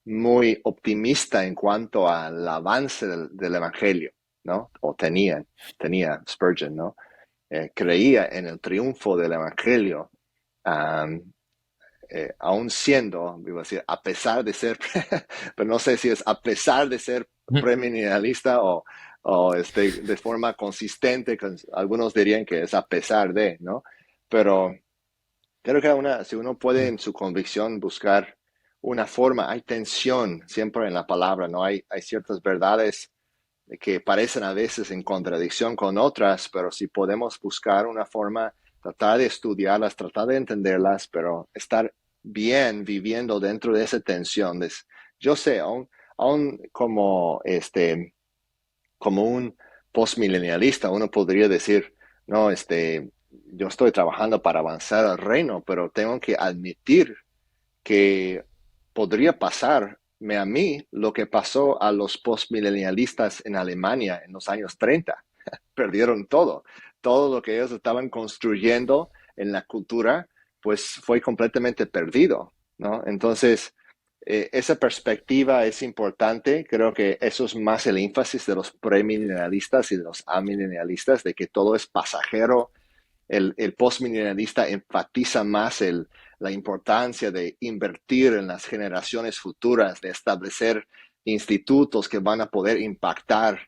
muy optimista en cuanto al avance del Evangelio, ¿no? O tenía Spurgeon, ¿no? Creía en el triunfo del Evangelio, um, aún siendo, iba a decir, a pesar de ser, pero no sé si es a pesar de ser premilenialista o de forma consistente, algunos dirían que es a pesar de, ¿no? Pero creo que si uno puede mm, en su convicción buscar una forma, hay tensión siempre en la palabra, ¿no? Hay ciertas verdades que parecen a veces en contradicción con otras, pero si podemos buscar una forma, tratar de estudiarlas, tratar de entenderlas, pero estar bien viviendo dentro de esa tensión. Yo sé, aún como un postmilenialista, uno podría decir, no, yo estoy trabajando para avanzar al reino, pero tengo que admitir que podría pasarme a mí lo que pasó a los postmilenialistas en Alemania en los años 30. Perdieron todo lo que ellos estaban construyendo en la cultura, pues fue completamente perdido, ¿no? Entonces, esa perspectiva es importante. Creo que eso es más el énfasis de los premilenialistas y de los amilenialistas, de que todo es pasajero. El postmilenialista enfatiza más la importancia de invertir en las generaciones futuras, de establecer institutos que van a poder impactar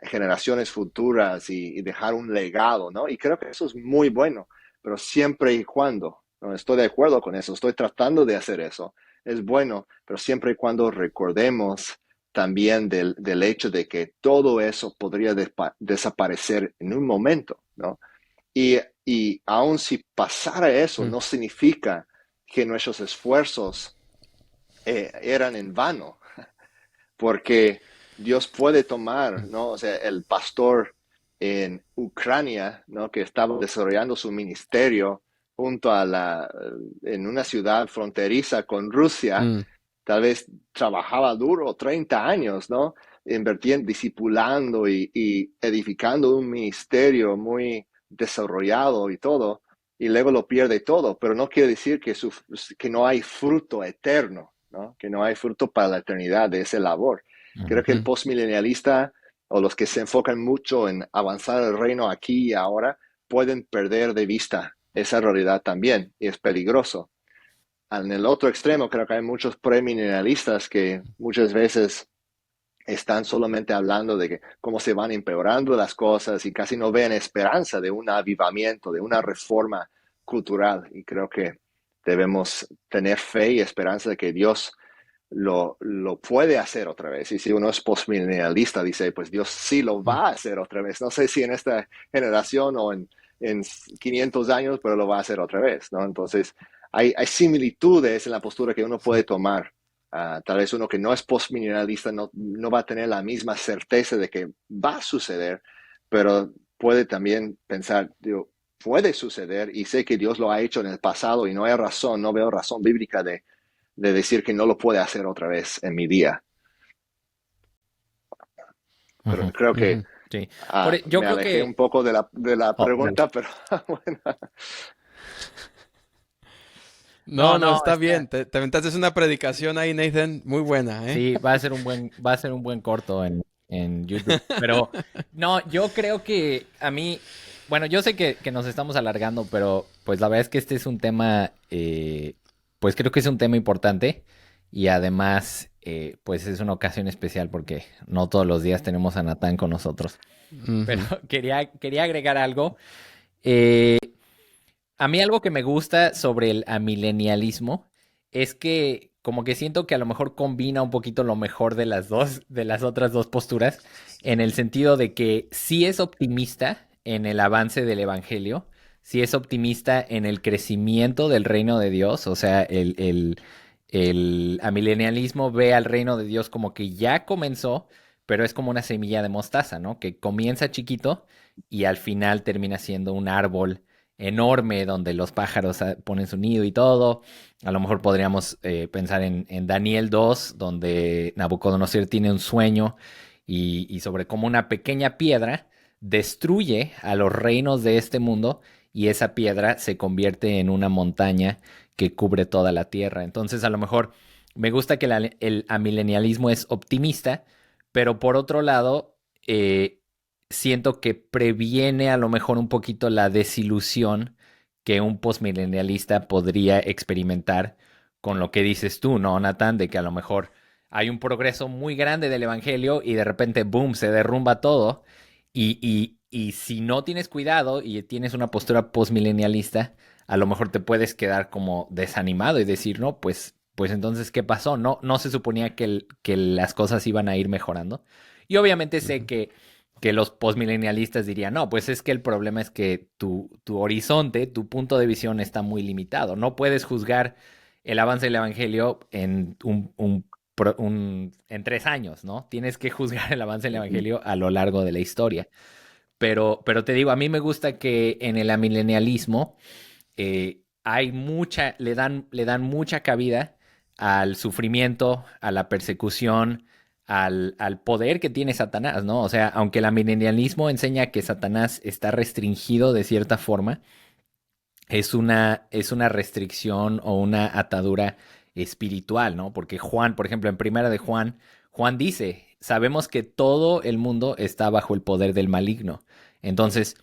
generaciones futuras y dejar un legado, ¿no? Y creo que eso es muy bueno, pero siempre y cuando, no estoy de acuerdo con eso, estoy tratando de hacer eso, es bueno, pero siempre y cuando recordemos también del hecho de que todo eso podría desaparecer en un momento, ¿no? Y aun si pasara eso, mm, no significa que nuestros esfuerzos eran en vano, porque Dios puede tomar, mm, ¿no? O sea, el pastor en Ucrania, ¿no? Que estaba desarrollando su ministerio junto en una ciudad fronteriza con Rusia, mm, tal vez trabajaba duro 30 años, ¿no? Invirtiendo, discipulando y edificando un ministerio muy desarrollado y todo, y luego lo pierde todo, pero no quiere decir que no hay fruto eterno, ¿no? Que no hay fruto para la eternidad de esa labor. Creo que el mm, postmilenialista o los que se enfocan mucho en avanzar el reino aquí y ahora pueden perder de vista esa realidad también, y es peligroso. En el otro extremo, creo que hay muchos premilenialistas que muchas veces están solamente hablando de cómo se van empeorando las cosas y casi no ven esperanza de un avivamiento, de una reforma cultural. Y creo que debemos tener fe y esperanza de que Dios lo puede hacer otra vez. Y si uno es postmilenialista, dice, pues Dios sí lo mm. va a hacer otra vez. No sé si en esta generación o en 500 años, pero lo va a hacer otra vez, ¿no? Entonces, hay similitudes en la postura que uno puede Sí. tomar. Tal vez uno que no es postmilenialista no va a tener la misma certeza de que va a suceder, pero puede también pensar, digo, puede suceder y sé que Dios lo ha hecho en el pasado y no hay razón, no veo razón bíblica de decir que no lo puede hacer otra vez en mi día. Pero Ujú, creo que Ujú. sí. Yo me creo alejé un que... poco de la Oh, dale. pregunta, pero bueno. No, No, no, no, está bien. Te aventaste una predicación ahí, Nathan, muy buena, ¿eh? sí, va a ser un buen corto en YouTube. Pero no, yo creo que a mí, bueno, yo sé que nos estamos alargando, pero pues la verdad es que este es un tema, pues creo que es un tema importante. y además, pues es una ocasión especial porque no todos los días tenemos a Natán con nosotros. Pero Ujú. quería agregar algo. Eh, a mí algo que me gusta sobre el amilenialismo es que como que siento que a lo mejor combina un poquito lo mejor de las dos, de las otras dos posturas, en el sentido de que sí es optimista en el avance del evangelio, sí es optimista en el crecimiento del reino de Dios, o sea, el amilenialismo ve al reino de Dios como que ya comenzó, pero es como una semilla de mostaza, ¿no? Que comienza chiquito y al final termina siendo un árbol enorme donde los pájaros ponen su nido y todo. A lo mejor podríamos pensar en Daniel 2, donde Nabucodonosor tiene un sueño y sobre cómo una pequeña piedra destruye a los reinos de este mundo y esa piedra se convierte en una montaña que cubre toda la tierra. Entonces, a lo mejor me gusta que el amilenialismo es optimista, pero por otro lado, siento que previene a lo mejor un poquito la desilusión que un postmilenialista podría experimentar con lo que dices tú, ¿no, Nathan? De que a lo mejor hay un progreso muy grande del evangelio y de repente, boom, se derrumba todo. Y si no tienes cuidado y tienes una postura postmilenialista, a lo mejor te puedes quedar como desanimado y decir, no, pues entonces, ¿qué pasó? No se suponía que las cosas iban a ir mejorando. Y obviamente sé Ujú. que los postmilenialistas dirían, no, pues es que el problema es que tu horizonte, tu punto de visión está muy limitado. No puedes juzgar el avance del evangelio en en 3 años, ¿no? Tienes que juzgar el avance del evangelio a lo largo de la historia. Pero te digo, a mí me gusta que en el amilenialismo hay le dan mucha cabida al sufrimiento, a la persecución, al poder que tiene Satanás, ¿no? O sea, aunque el amilenialismo enseña que Satanás está restringido de cierta forma, es una restricción o una atadura espiritual, ¿no? Porque Juan, por ejemplo, en primera de Juan, Juan dice, sabemos que todo el mundo está bajo el poder del maligno. Entonces,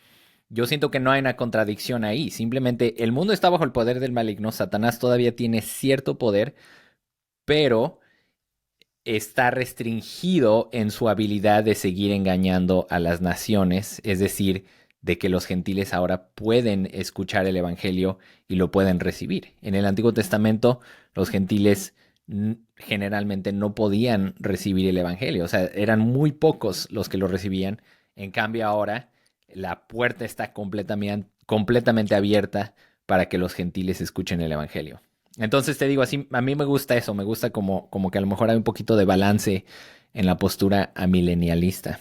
yo siento que no hay una contradicción ahí. Simplemente el mundo está bajo el poder del maligno. Satanás todavía tiene cierto poder, pero está restringido en su habilidad de seguir engañando a las naciones. Es decir, de que los gentiles ahora pueden escuchar el evangelio y lo pueden recibir. En el Antiguo Testamento, los gentiles generalmente no podían recibir el evangelio. O sea, eran muy pocos los que lo recibían. En cambio, ahora la puerta está completamente abierta para que los gentiles escuchen el Evangelio. Entonces te digo, así, a mí me gusta eso, me gusta como que a lo mejor hay un poquito de balance en la postura amilenialista.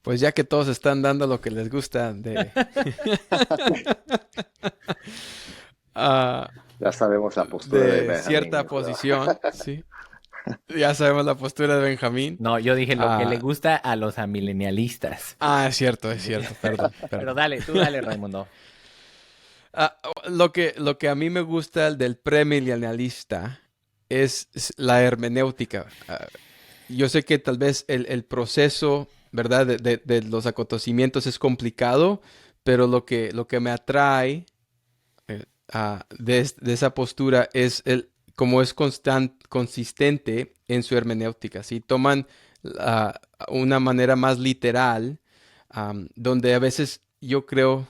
Pues ya que todos están dando lo que les gusta ah, Ya sabemos la postura de de Benjamín, cierta yo creo. posición, sí. Ya sabemos la postura de Benjamín. No, yo dije lo que le Ah, gusta a los amilenialistas. es cierto, perdón, Pero perdón. dale, tú dale, Raimundo. Lo que a mí me gusta del premilenialista es la hermenéutica. Yo sé que tal vez el proceso, ¿verdad? De los acontecimientos es complicado, pero lo que me atrae de esa postura es cómo es consistente en su hermenéutica. ¿Sí? Toman ah, una manera más literal, donde a veces yo creo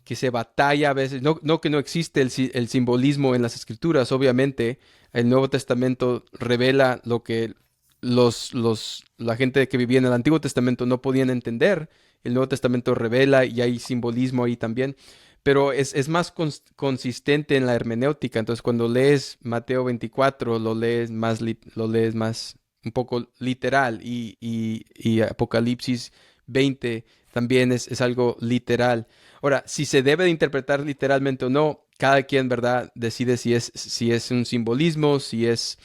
que se batalla a veces, no que no existe el simbolismo en las escrituras, obviamente, el Nuevo Testamento revela lo que la gente que vivía en el Antiguo Testamento no podían entender, el Nuevo Testamento revela y hay simbolismo ahí también, pero es más consistente en la hermenéutica, entonces cuando lees Mateo 24 lo lees más un poco literal y Apocalipsis 20 también es algo literal. Ahora, si se debe de interpretar literalmente o no, cada quien, ¿verdad?, decide si es un simbolismo, si es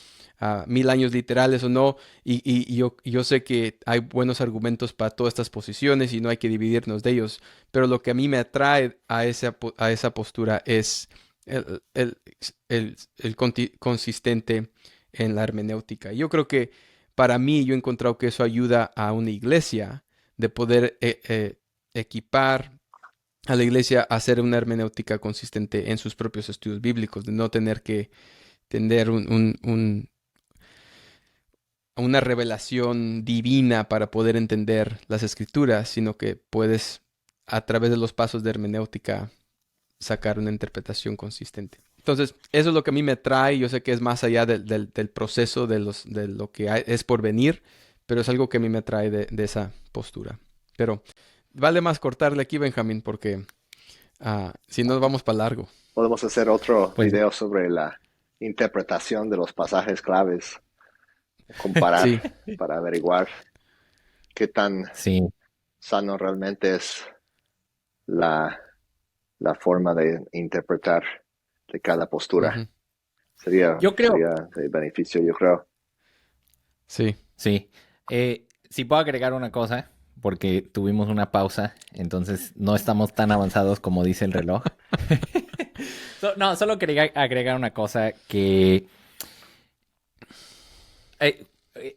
1000 años literales o no. Y yo sé que hay buenos argumentos para todas estas posiciones y no hay que dividirnos de ellos. Pero lo que a mí me atrae a esa postura es el, consistente en la hermenéutica. Yo creo que para mí yo he encontrado que eso ayuda a una iglesia de poder equipar a la iglesia a hacer una hermenéutica consistente en sus propios estudios bíblicos, de no tener que tener una revelación divina para poder entender las escrituras, sino que puedes, a través de los pasos de hermenéutica, sacar una interpretación consistente. Entonces, eso es lo que a mí me trae. Yo sé que es más allá del proceso de lo que es por venir, pero es algo que a mí me trae de esa postura. Pero vale más cortarle aquí, Benjamín, porque si no vamos para largo. Podemos hacer otro Pues video sobre la interpretación de los pasajes claves, comparar Sí, para averiguar qué tan sí, sano realmente es la, la forma de interpretar de cada postura. ujú, yo creo, Sería de beneficio, yo creo. sí. sí. Si puedo agregar una cosa, porque tuvimos una pausa, entonces no estamos tan avanzados como dice el reloj. No, solo quería agregar una cosa que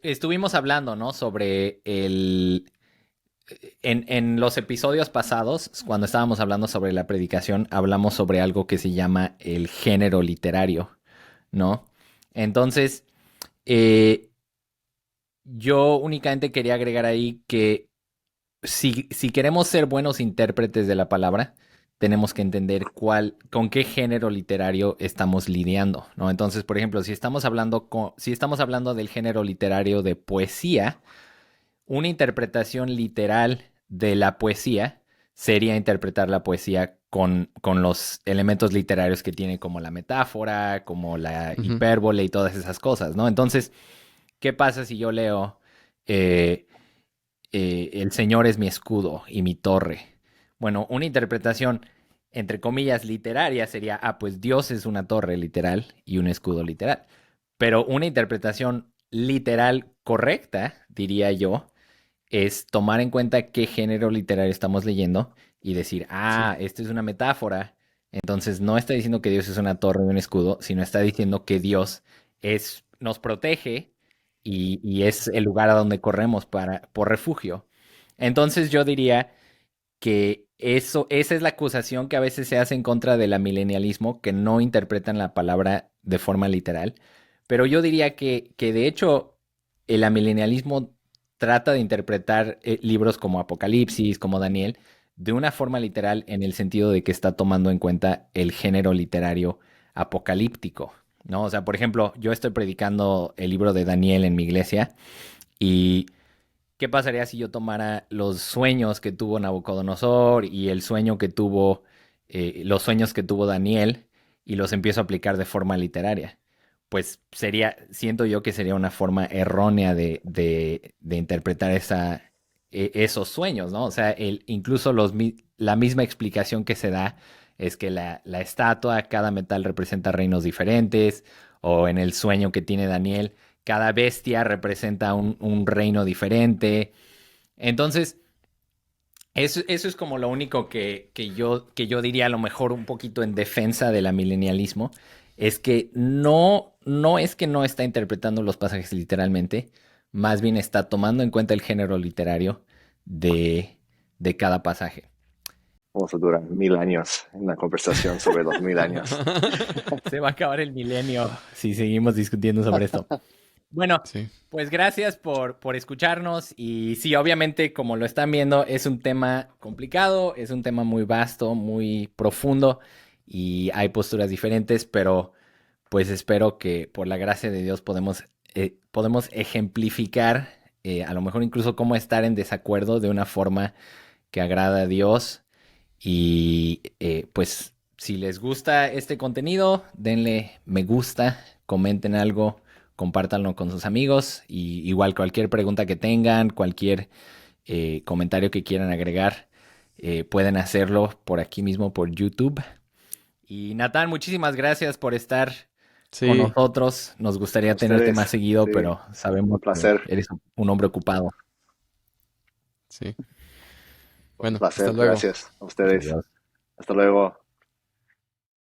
estuvimos hablando, ¿no? Sobre en los episodios pasados, cuando estábamos hablando sobre la predicación, hablamos sobre algo que se llama el género literario, ¿no? Entonces, eh, yo únicamente quería agregar ahí que si queremos ser buenos intérpretes de la palabra, tenemos que entender con qué género literario estamos lidiando, ¿no? Entonces, por ejemplo, si estamos hablando del género literario de poesía, una interpretación literal de la poesía sería interpretar la poesía con los elementos literarios que tiene, como la metáfora, como la Ujú, hipérbole y todas esas cosas, ¿no? Entonces, ¿qué pasa si yo leo eh, el Señor es mi escudo y mi torre? Bueno, una interpretación, entre comillas, literaria sería, pues Dios es una torre literal y un escudo literal. Pero una interpretación literal correcta, diría yo, es tomar en cuenta qué género literario estamos leyendo y decir, sí. esta es una metáfora. Entonces no está diciendo que Dios es una torre y un escudo, sino está diciendo que Dios nos protege y es el lugar a donde corremos por refugio. Entonces yo diría que esa es la acusación que a veces se hace en contra del amilenialismo, que no interpretan la palabra de forma literal. Pero yo diría que de hecho el amilenialismo trata de interpretar libros como Apocalipsis, como Daniel, de una forma literal, en el sentido de que está tomando en cuenta el género literario apocalíptico, ¿no? O sea, por ejemplo, yo estoy predicando el libro de Daniel en mi iglesia y ¿qué pasaría si yo tomara los sueños que tuvo Nabucodonosor y los sueños que tuvo Daniel, y los empiezo a aplicar de forma literaria? Pues siento yo que sería una forma errónea de interpretar esos sueños, ¿no? O sea, incluso la misma explicación que se da es que la estatua, cada metal representa reinos diferentes, o en el sueño que tiene Daniel, cada bestia representa un reino diferente. Entonces, eso es como lo único que yo diría, a lo mejor un poquito en defensa del amilenialismo, es que no es que no está interpretando los pasajes literalmente, más bien está tomando en cuenta el género literario de cada pasaje. Vamos a durar 1000 años en una conversación sobre los 1000 años. Se va a acabar el milenio si seguimos discutiendo sobre esto. Bueno, Sí. pues gracias por escucharnos, y sí, obviamente, como lo están viendo, es un tema complicado, es un tema muy vasto, muy profundo, y hay posturas diferentes, pero pues espero que por la gracia de Dios podemos ejemplificar, a lo mejor incluso cómo estar en desacuerdo de una forma que agrada a Dios. Y pues si les gusta este contenido, denle me gusta, comenten algo, compártanlo con sus amigos, y igual cualquier pregunta que tengan, cualquier comentario que quieran agregar, pueden hacerlo por aquí mismo por YouTube. Y Natán, muchísimas gracias por estar con Sí, nosotros. Nos A gustaría tenerte ustedes, más seguido, sí, pero sabemos un que placer, eres un hombre ocupado. sí. un Bueno, hasta placer. luego. Gracias a ustedes. Adiós. Hasta luego.